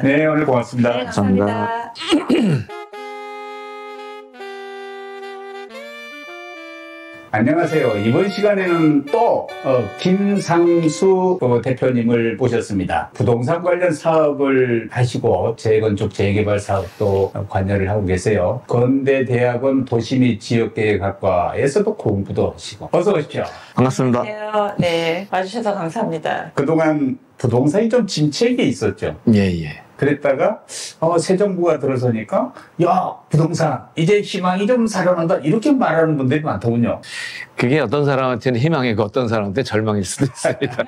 네, 오늘 고맙습니다. 네, 감사합니다. 안녕하세요. 이번 시간에는 또 김상수 대표님을 모셨습니다. 부동산 관련 사업을 하시고 재건축 재개발 사업도 관여를 하고 계세요. 건대대학원 도시및 지역계획학과에서도 공부도 하시고 어서 오십시오. 반갑습니다. 안녕하세요. 네, 와주셔서 감사합니다. 그동안 부동산이 좀 침체기 있었죠. 예. 그랬다가 새 정부가 들어서니까 야 부동산 이제 희망이 좀 살아난다 이렇게 말하는 분들이 많더군요. 그게 어떤 사람한테는 희망이고 어떤 사람한테 절망일 수도 있습니다.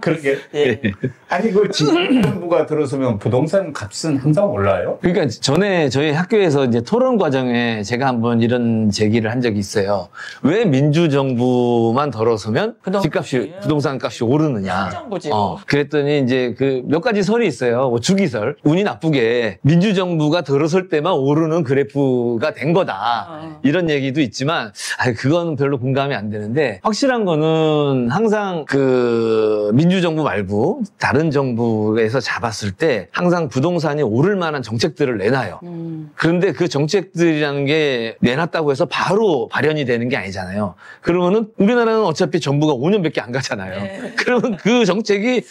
그러게. 네. 아니 그 지금 정부가 들어서면 부동산 값은 항상 올라요? 그러니까 전에 저희 학교에서 이제 토론 과정에 제가 한번 이런 제기를 한 적이 있어요. 왜 민주정부만 들어서면 부동산 값이 오르느냐. 정부지요. 그랬더니 이제 그 몇 가지 설이 있어요. 뭐 주기설. 운이 나쁘게 민주정부가 들어설 때만 오르는 그래프가 된 거다. 이런 얘기도 있지만 그건 별로 공감이 안 되는데 확실한 거는 항상 그 민주정부 말고 다른 정부에서 잡았을 때 항상 부동산이 오를 만한 정책들을 내놔요. 그런데 그 정책들이라는 게 내놨다고 해서 바로 발현이 되는 게 아니잖아요. 그러면은 우리나라는 어차피 정부가 5년밖에 안 가잖아요. 네. 그러면 그 정책이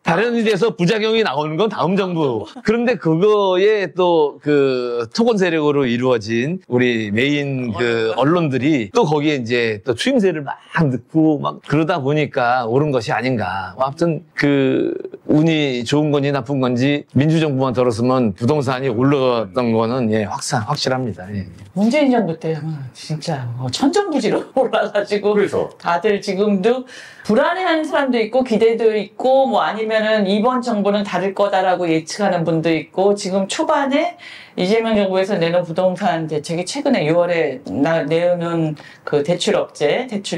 발현이 돼서 부작용이 나오는 건 다음 정부. 그런데 그거에 또 그 토건 세력으로 이루어진 우리 메인 그 언론들이 또 거기에 이제 또 추임새를 막 넣고 막 그러다 보니까 옳은 것이 아닌가. 아무튼 그 운이 좋은 건지 나쁜 건지 민주정부만 들었으면 부동산이 올랐던 거는 확실합니다. 예. 문재인 정부 때 진짜 천정부지로 올라가지고 그래서 다들 지금도 불안해하는 사람도 있고 기대도 있고 뭐 아니면은 이번 정부는 다를 거다라고 예측하는 분도 있고 지금 초반에 이재명 정부에서 내놓은 부동산 대책이 최근에 6월에 내놓은 그 대출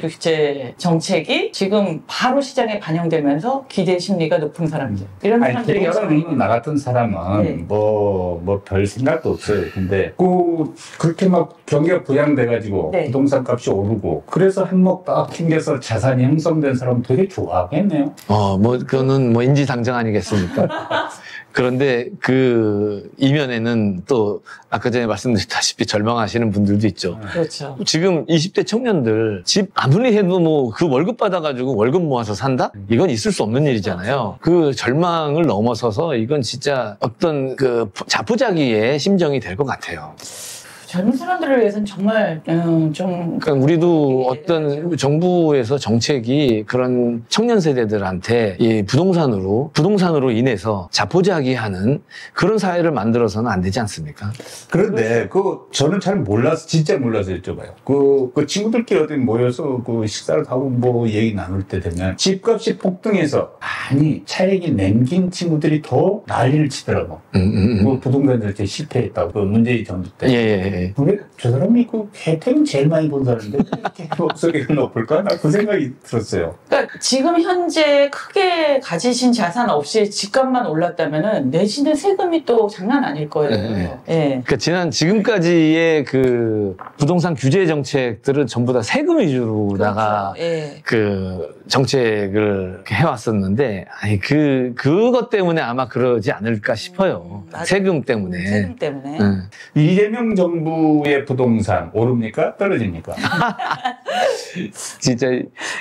규제 정책이 지금 바로 시장에 반영되면서 기대 심리가 높은 사람들 이런 사람들이 여러분 나 같은 사람은 네. 뭐 별 생각도 없어요. 근데 그렇게 막 경기가 부양돼가지고 네. 부동산 값이 오르고 그래서 한몫 딱 튕겨서 자산이 형성된 사람 되게 좋아하겠네요. 그거는 인지상정 아니겠습니까? 그런데 그 이면에는 또 아까 전에 말씀드렸다시피 절망하시는 분들도 있죠. 그렇죠. 지금 20대 청년들 집 아무리 해도 뭐 그 월급 받아가지고 월급 모아서 산다? 이건 있을 수 없는 일이잖아요. 그 절망을 넘어서서 이건 진짜 어떤 그 자포자기의 심정이 될 것 같아요. 젊은 사람들을 위해서는 정말 좀 그러니까 우리도 어떤 정부에서 정책이 그런 청년 세대들한테 이 부동산으로 인해서 자포자기하는 그런 사회를 만들어서는 안 되지 않습니까? 그런데 저는 잘 몰라서 진짜 몰라서 여쭤봐요. 그 친구들끼리 어디 모여서 그 식사를 하고 뭐 얘기 나눌 때 되면 집값이 폭등해서 차익이 남긴 친구들이 더 난리를 치더라고. 그 부동산 정책 실패했다고 그 문재인 정부 때. 예. 근데 저 사람이 그 혜택은 제일 많이 본 사람인데 이렇게 목소리가 높을까? 나 그 생각이 들었어요. 그러니까 지금 현재 크게 가지신 자산 없이 집값만 올랐다면은 내시는 세금이 또 장난 아닐 거예요. 네. 그러니까 지금까지의 그 부동산 규제 정책들은 전부 다 세금 위주로다가 그렇죠. 그 정책을 해왔었는데 그것 때문에 아마 그러지 않을까 싶어요. 세금 때문에. 세금 때문에. 이재명 정부의 부동산 오릅니까? 떨어집니까? 진짜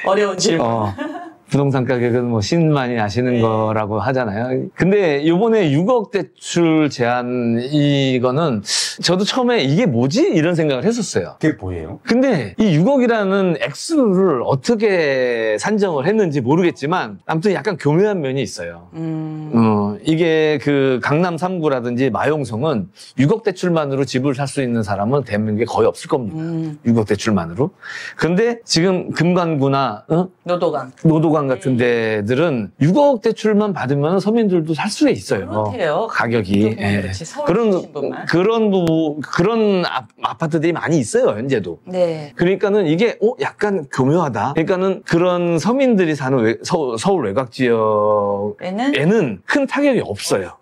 어려운 질문. 부동산 가격은 뭐 신만이 아시는 거라고 하잖아요. 근데 요번에 6억 대출 제한 이거는 저도 처음에 이게 뭐지? 이런 생각을 했었어요. 그게 뭐예요? 근데 이 6억이라는 액수를 어떻게 산정을 했는지 모르겠지만 아무튼 약간 교묘한 면이 있어요. 이게 그 강남 3구라든지 마용성은 6억 대출만으로 집을 살 수 있는 사람은 대한민국에 거의 없을 겁니다. 6억 대출만으로. 근데 지금 금관구나 노도강 같은 데들은 6억 대출만 받으면 서민들도 살 수가 있어요. 그렇대요. 가격이. 그런 아파트들이 많이 있어요, 현재도. 네. 그러니까는 이게 약간 교묘하다. 그러니까는 그런 서민들이 사는 서울 외곽 지역에는 큰 타격이 없어요.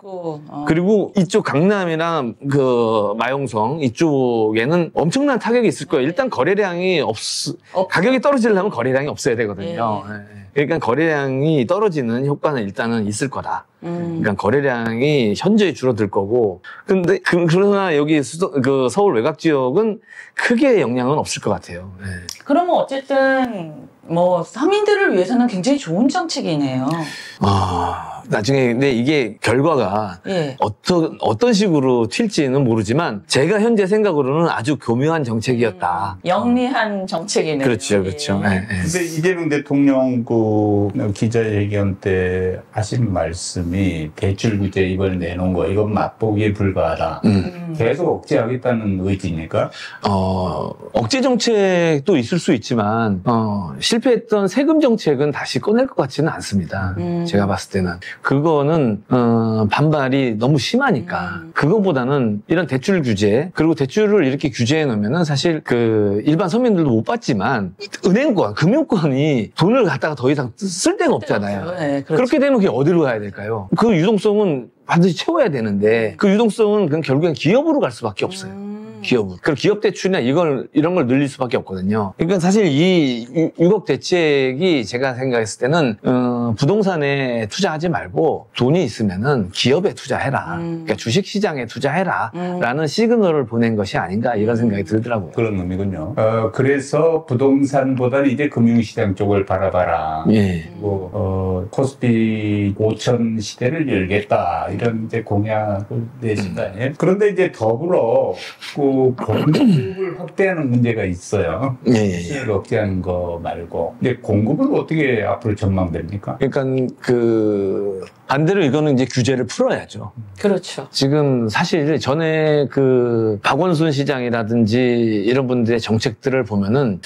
그리고 이쪽 강남이랑 그 마용성 이쪽에는 엄청난 타격이 있을 거예요. 일단 거래량이 가격이 떨어지려면 거래량이 없어야 되거든요. 그러니까 거래량이 떨어지는 효과는 일단은 있을 거다. 그러니까 거래량이 현저히 줄어들 거고, 근데 그러나 여기 그 서울 외곽 지역은 크게 영향은 없을 것 같아요. 네. 그러면 어쨌든 뭐 서민들을 위해서는 굉장히 좋은 정책이네요. 나중에 근데 이게 결과가 예. 어떤 식으로 튈지는 모르지만 제가 현재 생각으로는 아주 교묘한 정책이었다. 영리한 정책이네요. 그렇죠, 그렇죠. 예. 네, 네. 근데 이재명 대통령 그 기자회견 때 하신 말씀이 대출 규제 이번에 내놓은 거 이건 맛보기에 불과하다. 계속 억제하겠다는 의지입니까? 억제 정책도 있을 수 있지만 실패했던 세금 정책은 다시 꺼낼 것 같지는 않습니다. 제가 봤을 때는 그거는 반발이 너무 심하니까 그거보다는 이런 대출 규제 그리고 대출을 이렇게 규제해 놓으면은 사실 그 일반 서민들도 못 받지만 은행권, 금융권이 돈을 갖다가 더 이상 쓸 데가 없잖아요. 네, 그렇죠. 그렇게 되면 그게 어디로 가야 될까요? 그 유동성은 반드시 채워야 되는데 그 유동성은 그냥 결국엔 기업으로 갈 수밖에 없어요. 기업은. 그리고 기업 대출이나 이런 걸 늘릴 수밖에 없거든요. 그러니까 사실 이 6억 대책이 제가 생각했을 때는, 부동산에 투자하지 말고 돈이 있으면은 기업에 투자해라. 그러니까 주식 시장에 투자해라. 라는 시그널을 보낸 것이 아닌가 이런 생각이 들더라고요. 그런 의미군요. 그래서 부동산보다는 이제 금융시장 쪽을 바라봐라. 예. 그리고, 코스피 5천 시대를 열겠다. 이런 이제 공약을 내신 거 아니에요? 그런데 이제 더불어, 공급을 확대하는 문제가 있어요. 수요를 억제하는 거 말고. 근데 공급은 어떻게 앞으로 전망됩니까? 그러니까 반대로 이거는 이제 규제를 풀어야죠. 그렇죠. 지금 사실 전에 그 박원순 시장이라든지 이런 분들의 정책들을 보면은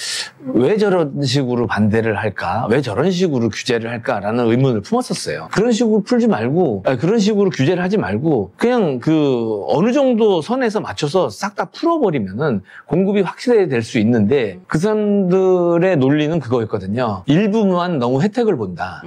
왜 저런 식으로 반대를 할까? 왜 저런 식으로 규제를 할까라는 의문을 품었었어요. 그런 식으로 풀지 말고, 그런 식으로 규제를 하지 말고 그냥 그 어느 정도 선에서 맞춰서 싹 다 풀어버리면은 공급이 확실해질 수 있는데 그 사람들의 논리는 그거였거든요. 일부만 너무 혜택을 본다.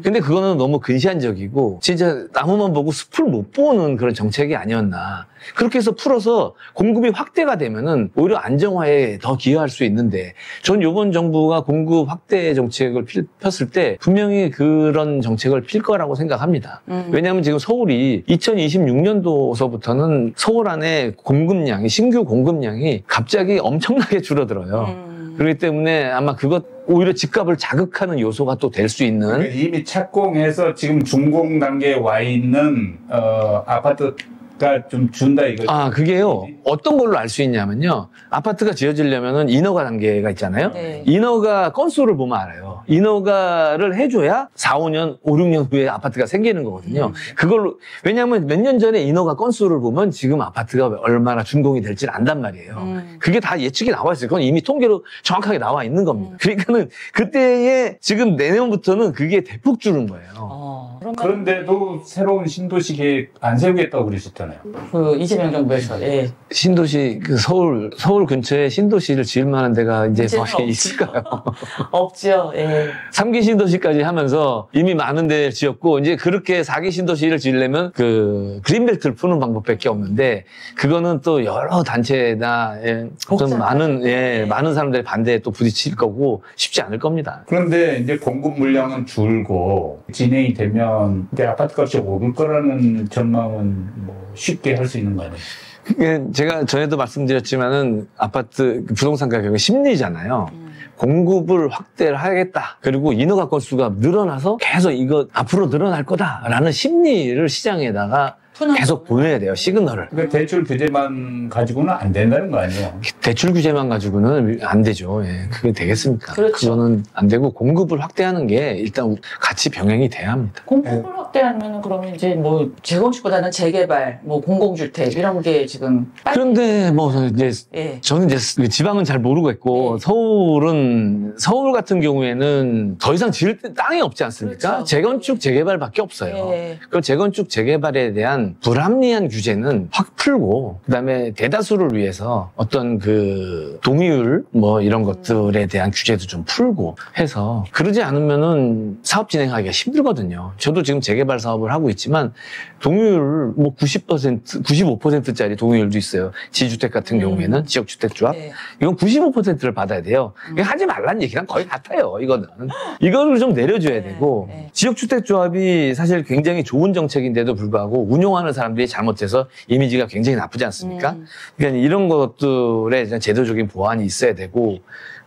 근데 그거는 너무 근시안적이고 진짜 나무만 보고 숲을 못 보는 그런 정책이 아니었나. 그렇게 해서 풀어서 공급이 확대가 되면은 오히려 안정화에 더 기여할 수 있는데 전 이번 정부가 공급 확대 정책을 폈을 때 분명히 그런 정책을 필 거라고 생각합니다. 왜냐하면 지금 서울이 2026년도서부터는 서울 안에 공급량이 신규 공급량이 갑자기 엄청나게 줄어들어요. 그렇기 때문에 아마 그것 오히려 집값을 자극하는 요소가 또 될 수 있는 그러니까 이미 착공해서 지금 준공 단계에 와 있는 아파트가 좀 준다 이거죠. 그게요. 어떤 걸로 알 수 있냐면요. 아파트가 지어지려면은 인허가 단계가 있잖아요. 네. 인허가 건수를 보면 알아요. 인허가를 해줘야 4, 5년, 5, 6년 후에 아파트가 생기는 거거든요. 그걸로, 왜냐하면 몇 년 전에 인허가 건수를 보면 지금 아파트가 얼마나 준공이 될지를 안단 말이에요. 그게 다 예측이 나와 있어요. 그건 이미 통계로 정확하게 나와 있는 겁니다. 그러니까는 그때에 지금 내년부터는 그게 대폭 줄은 거예요. 그런데도 새로운 신도시 계획 안 세우겠다고 그러셨잖아요. 그 이재명 정부에서. 예. 신도시, 서울 근처에 신도시를 지을 만한 데가 이제 거의 있을까요? 없죠. 예. 3기 신도시까지 하면서 이미 많은 데 지었고, 이제 그렇게 4기 신도시를 지으려면 그 그린벨트를 푸는 방법밖에 없는데, 그거는 또 여러 단체나, 좀 많은 사람들의 반대에 또 부딪힐 거고, 쉽지 않을 겁니다. 그런데 이제 공급 물량은 줄고, 진행이 되면 이제 아파트 값이 오를 거라는 전망은 뭐 쉽게 할 수 있는 거 아니에요? 제가 전에도 말씀드렸지만은 아파트 부동산 가격은 심리잖아요. 공급을 확대를 하겠다. 그리고 인허가 건수가 늘어나서 계속 이거 앞으로 늘어날 거다라는 심리를 시장에다가 계속 보내야 돼요, 시그널을. 그러니까 대출 규제만 가지고는 안 된다는 거 아니에요? 대출 규제만 가지고는 안 되죠. 예, 그게 되겠습니까? 그렇죠. 그거는 안 되고 공급을 확대하는 게 일단 같이 병행이 돼야 합니다. 공급을 확대하면 그러면 이제 뭐 재건축보다는 재개발, 뭐 공공주택 이런 게 지금 그런데 뭐 이제 예. 저는 이제 지방은 잘 모르겠고 서울 같은 경우에는 더 이상 지을 땅이 없지 않습니까? 그렇죠. 재건축 재개발밖에 없어요. 예. 그럼 재건축 재개발에 대한 일단 불합리한 규제는 확 풀고 그다음에 대다수를 위해서 어떤 그 동의율 뭐 이런 것들에 대한 규제도 좀 풀고 해서 그러지 않으면은 사업 진행하기가 힘들거든요. 저도 지금 재개발 사업을 하고 있지만 동의율 뭐 90%, 95%짜리 동의율도 있어요. 지주택 같은 경우에는 지역주택조합. 네. 이건 95%를 받아야 돼요. 이거 하지 말라는 얘기랑 거의 같아요. 이거는. 이거를 좀 내려줘야 되고 네. 지역주택조합이 사실 굉장히 좋은 정책인데도 불구하고 운용하는 사람들이 잘못해서 이미지가 굉장히 나쁘지 않습니까? 그러니까 이런 것들에 제도적인 보완이 있어야 되고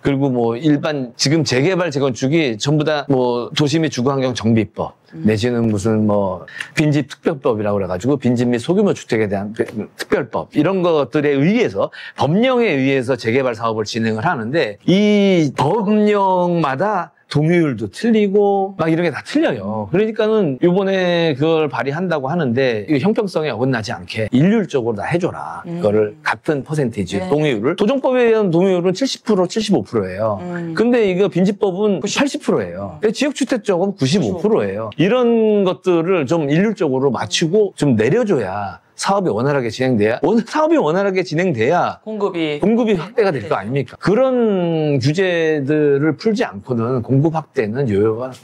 그리고 뭐 일반 지금 재개발 재건축이 전부 다 뭐 도시 및 주거환경 정비법 내지는 무슨 뭐 빈집 특별법이라고 그래가지고 빈집 및 소규모 주택에 대한 특별법 이런 것들에 의해서 법령에 의해서 재개발 사업을 진행을 하는데 이 법령마다 동의율도 틀리고 막 이런 게 다 틀려요. 그러니까는 이번에 그걸 발의한다고 하는데 이거 형평성에 어긋나지 않게 일률적으로 다 해줘라. 그거를 같은 퍼센테이지 네. 동의율을. 도정법에 의한 동의율은 70% 75%예요. 근데 이거 빈집법은 80%예요. 지역주택조합은 95%예요. 이런 것들을 좀 일률적으로 맞추고 좀 내려줘야 사업이 원활하게 진행돼야 사업이 원활하게 진행돼야 공급이 확대가 될 거 아닙니까? 그런 규제들을 풀지 않고는 공급 확대는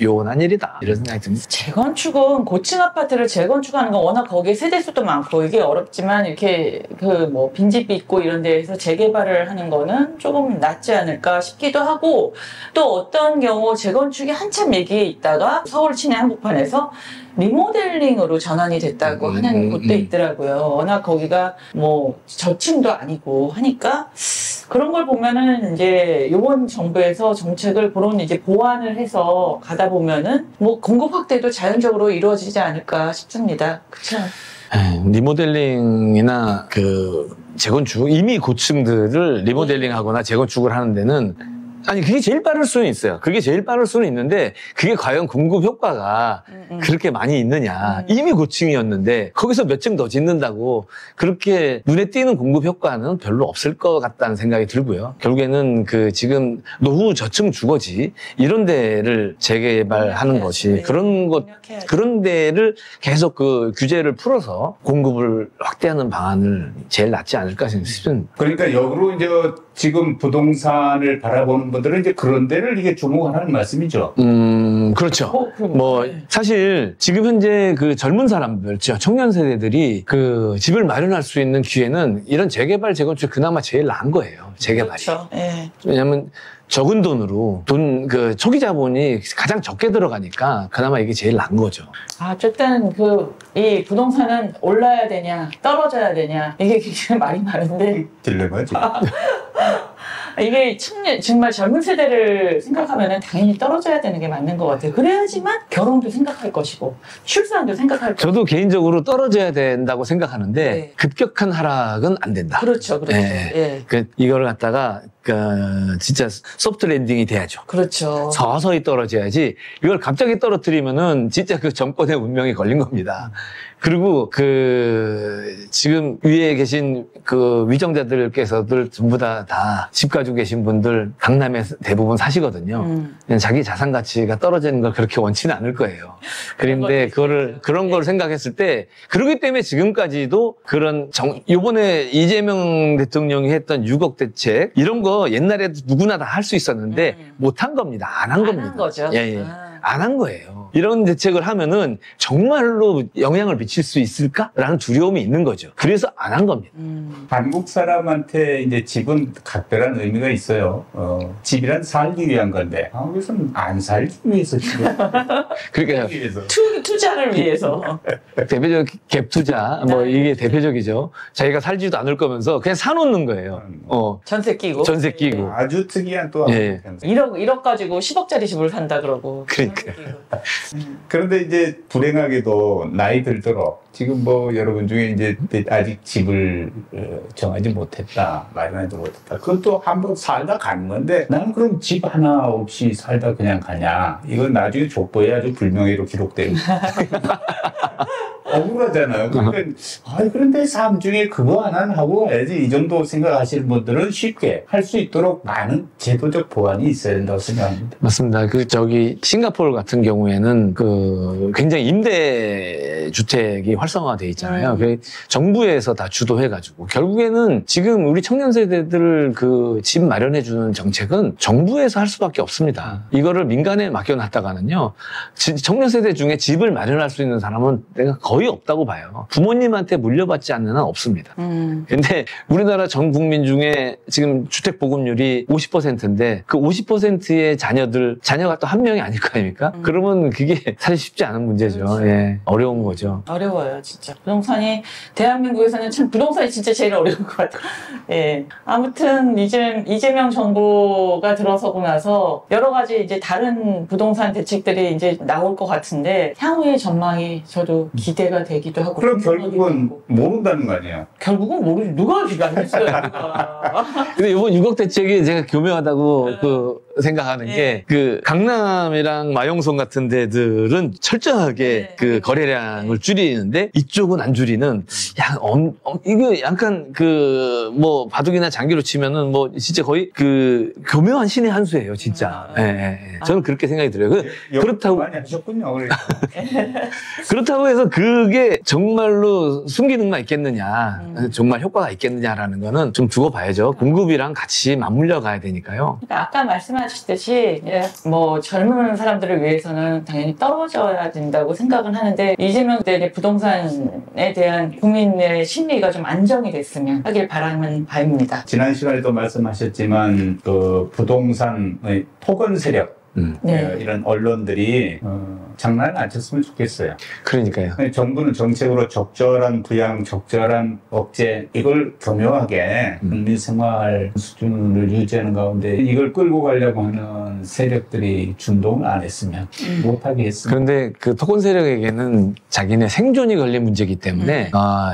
요원한 일이다. 이런 생각이 듭니다. 재건축은 고층 아파트를 재건축하는 건 워낙 거기에 세대수도 많고 이게 어렵지만 이렇게 그 뭐 빈집이 있고 이런 데에서 재개발을 하는 거는 조금 낫지 않을까 싶기도 하고 또 어떤 경우 재건축이 한참 얘기에 있다가 서울 시내 한복판에서 리모델링으로 전환이 됐다고 하는 곳도 있더라고요. 워낙 거기가 뭐 저층도 아니고 하니까 그런 걸 보면은 이제 이번 정부에서 정책을 그런 이제 보완을 해서 가다 보면은 뭐 공급 확대도 자연적으로 이루어지지 않을까 싶습니다. 그렇죠? 리모델링이나 그 재건축 이미 고층들을 리모델링하거나 재건축을 하는 데는 아니 그게 제일 빠를 수는 있어요. 그게 제일 빠를 수는 있는데 그게 과연 공급 효과가 그렇게 많이 있느냐. 이미 고층이었는데 거기서 몇 층 더 짓는다고 그렇게 눈에 띄는 공급 효과는 별로 없을 것 같다는 생각이 들고요. 결국에는 그 지금 노후 저층 주거지 이런 데를 재개발하는 것이 그런 데를 계속 그 규제를 풀어서 공급을 확대하는 방안을 제일 낫지 않을까 싶습니다. 그러니까 역으로 이제 지금 부동산을 바라보는 분들은 이제 그런 데를 이게 주목하는 말씀이죠. 그렇죠. 뭐 사실 지금 현재 그 젊은 사람들, 청년 세대들이 그 집을 마련할 수 있는 기회는 이런 재개발, 재건축 그나마 제일 나은 거예요. 재개발이. 그렇죠. 네. 왜냐하면 적은 돈으로 그 초기 자본이 가장 적게 들어가니까 그나마 이게 제일 나은 거죠. 어쨌든 이 부동산은 올라야 되냐 떨어져야 되냐 이게 굉장히 말이 많은데 딜레마지. 이게 정말 젊은 세대를 생각하면 당연히 떨어져야 되는 게 맞는 것 같아요. 그래야지만 결혼도 생각할 것이고 출산도 생각할 것이고. 저도 개인적으로 떨어져야 된다고 생각하는데 네. 급격한 하락은 안 된다. 그렇죠. 네. 이거를 갖다가 진짜 소프트 랜딩이 돼야죠. 그렇죠. 서서히 떨어져야지 이걸 갑자기 떨어뜨리면은 진짜 그 정권의 운명이 걸린 겁니다. 그리고 지금 위에 계신 그 위정자들께서들 전부 다 집 가지고 계신 분들 강남에 대부분 사시거든요. 그냥 자기 자산 가치가 떨어지는 걸 그렇게 원치는 않을 거예요. 그런데 그런 걸 생각했을 때 그러기 때문에 지금까지도 요번에 이재명 대통령이 했던 6억 대책 이런 거 옛날에도 누구나 다 할 수 있었는데 못 한 겁니다. 안 한 겁니다. 안 한 거죠. 예. 안 한 거예요. 이런 대책을 하면은 정말로 영향을 미칠 수 있을까라는 두려움이 있는 거죠. 그래서 안 한 겁니다. 한국 사람한테 이제 집은 각별한 의미가 있어요. 집이란 살기 위한 건데 한국에서는 안 살기 위해서 집을 그러니까 투자를 위해서 대표적 갭 투자 뭐 이게 대표적이죠. 자기가 살지도 않을 거면서 그냥 사놓는 거예요. 전세 끼고 아주 특이한 또 1억 가지고 10억짜리 집을 산다 그러고. 그러니까. 그런데 이제 불행하게도 나이 들도록 지금 뭐 여러분 중에 이제 아직 집을 정하지 못했다, 마련하지 못했다. 그것도 한번 살다 가는 건데 나는 그럼 집 하나 없이 살다 그냥 가냐? 이건 나중에 족보에 아주 불명예로 기록돼요. 억울하잖아요. 그러니까 그런데 삶 중에 그거 하나 하고 해야지 이 정도 생각하시는 분들은 쉽게 할 수 있도록 많은 제도적 보완이 있어야 된다고 생각합니다. 맞습니다. 싱가포르 같은 경우에는 굉장히 임대 주택이 활성화되어 있잖아요. 정부에서 다 주도해가지고 결국에는 지금 우리 청년 세대들 집 마련해주는 정책은 정부에서 할 수밖에 없습니다. 이거를 민간에 맡겨놨다가는요, 청년 세대 중에 집을 마련할 수 있는 사람은 내가 거의 없다고 봐요. 부모님한테 물려받지 않는 한 없습니다. 근데 우리나라 전 국민 중에 지금 주택 보급률이 50%인데 그 50%의 자녀가 또 한 명이 아닐 거 아닙니까? 그러면 그게 사실 쉽지 않은 문제죠. 그렇죠. 예, 어려운 거죠. 어려워요, 진짜. 부동산이 대한민국에서는 참 부동산이 진짜 제일 어려운 것 같아요. 예. 아무튼 이재명 정부가 들어서고 나서 여러 가지 이제 다른 부동산 대책들이 이제 나올 것 같은데 향후의 전망이 저도 기대가 되기도 하고. 그럼 결국은 모른다는 거 아니에요? 결국은 모르지. 누가 알겠어요. 근데 이번 6억 대책이 제가 교묘하다고 생각하는 게 강남이랑 마용성 같은 데들은 철저하게 거래량을 줄이는데 이쪽은 안 줄이는 이거 약간 바둑이나 장기로 치면은 진짜 거의 교묘한 신의 한 수예요, 진짜. 저는 그렇게 생각이 들어요. 그렇다고 많이 하셨군요. 그렇다고 해서 그게 정말로 순기능만 있겠느냐, 정말 효과가 있겠느냐라는 거는 좀 두고 봐야죠. 공급이랑 같이 맞물려 가야 되니까요. 그러니까 아까 말씀하셨듯이 젊은 사람들을 위해서는 당연히 떨어져야 된다고 생각은 하는데 이재명 대의 부동산에 대한 국민의 심리가 좀 안정이 됐으면 하길 바라는 바입니다. 지난 시간에도 말씀하셨지만 부동산의 토건 세력 이런 언론들이 장난을 안 쳤으면 좋겠어요. 그러니까요. 정부는 정책으로 적절한 부양, 적절한 억제 이걸 교묘하게 국민 생활 수준을 유지하는 가운데 이걸 끌고 가려고 하는 세력들이 준동을 안 했으면 못하게 했습니다. 그런데 토건 세력에게는 자기네 생존이 걸린 문제이기 때문에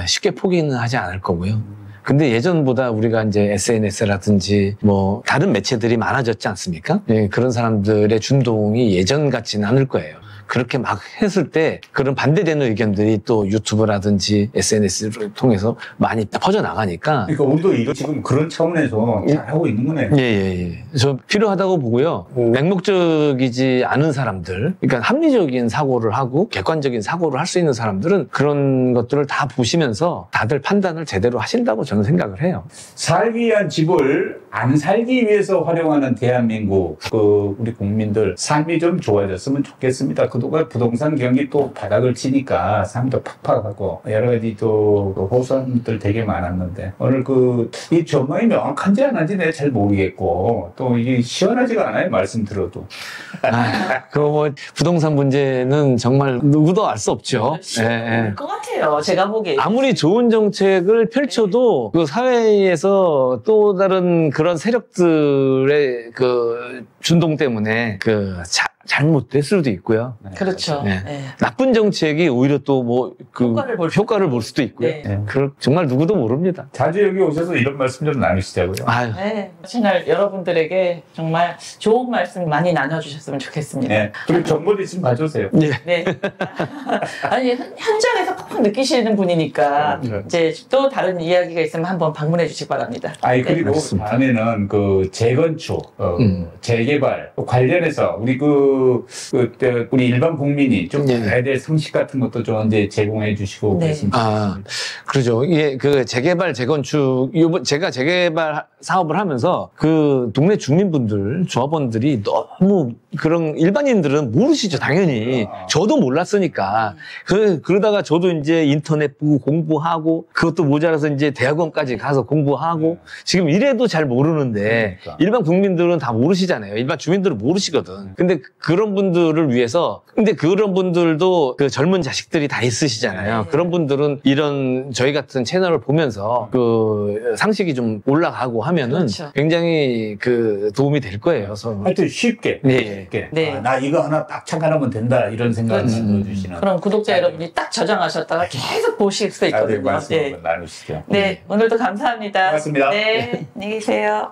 쉽게 포기는 하지 않을 거고요. 근데 예전보다 우리가 이제 SNS라든지 다른 매체들이 많아졌지 않습니까? 그런 사람들의 준동이 예전 같지는 않을 거예요. 그렇게 막 했을 때 그런 반대되는 의견들이 또 유튜브라든지 SNS를 통해서 많이 퍼져나가니까. 그러니까 우리도 이거 지금 그런 차원에서 잘하고 있는 거네요. 예. 저 필요하다고 보고요. 맹목적이지 않은 사람들, 그러니까 합리적인 사고를 하고 객관적인 사고를 할 수 있는 사람들은 그런 것들을 다 보시면서 다들 판단을 제대로 하신다고 저는 생각을 해요. 살기 위한 집을 안 살기 위해서 활용하는 대한민국 우리 국민들 삶이 좀 좋아졌으면 좋겠습니다. 그동안 부동산 경기 또 바닥을 치니까 삶도 팍팍하고 여러 가지 또 호소한들 되게 많았는데 오늘 이 전망이 명확한지 안 한지 내가 잘 모르겠고 또 이게 시원하지가 않아요, 말씀 들어도. 부동산 문제는 정말 누구도 알 수 없죠. 그럴 것 같아요, 제가 보기에. 아무리 좋은 정책을 펼쳐도 사회에서 또 다른 그런 세력들의 준동 때문에 잘못될 수도 있고요. 그렇죠. 나쁜 정책이 오히려 또 효과를 볼 수도 있고요. 정말 누구도 모릅니다. 자주 여기 오셔서 이런 말씀 좀 나누시자고요. 채널 여러분들에게 정말 좋은 말씀 많이 나눠주셨으면 좋겠습니다. 그리고 정보도 있으면 봐주세요. 네. 아니, 현장에서 팍팍 느끼시는 분이니까 이제 또 다른 이야기가 있으면 한번 방문해 주시기 바랍니다. 그리고 다음에는 재건축, 재개발 관련해서 우리 우리 일반 국민이 좀 알아야 될 상식 같은 것도 좀 이제 제공해 주시고 그랬습니다. 그러죠. 이게 재개발, 재건축, 제가 재개발 사업을 하면서 동네 주민분들, 조합원들이 너무 그런 일반인들은 모르시죠, 당연히. 저도 몰랐으니까. 그러다가 저도 이제 인터넷 보고 공부하고 그것도 모자라서 이제 대학원까지 가서 공부하고 지금 이래도 잘 모르는데 일반 국민들은 다 모르시잖아요. 일반 주민들은 모르시거든. 근데 그런 분들을 위해서 그런 분들도 젊은 자식들이 다 있으시잖아요. 그런 분들은 이런 저희 같은 채널을 보면서 상식이 좀 올라가고 하면은 굉장히 도움이 될 거예요. 하여튼 쉽게. 나 이거 하나 딱 착안하면 된다 이런 생각을 넣어주시는. 그럼 구독자 여러분이 딱 저장하셨다가 계속 보실 수 있거든요. 말씀 나누시죠. 오늘도 감사합니다. 고맙습니다. 안녕히 계세요.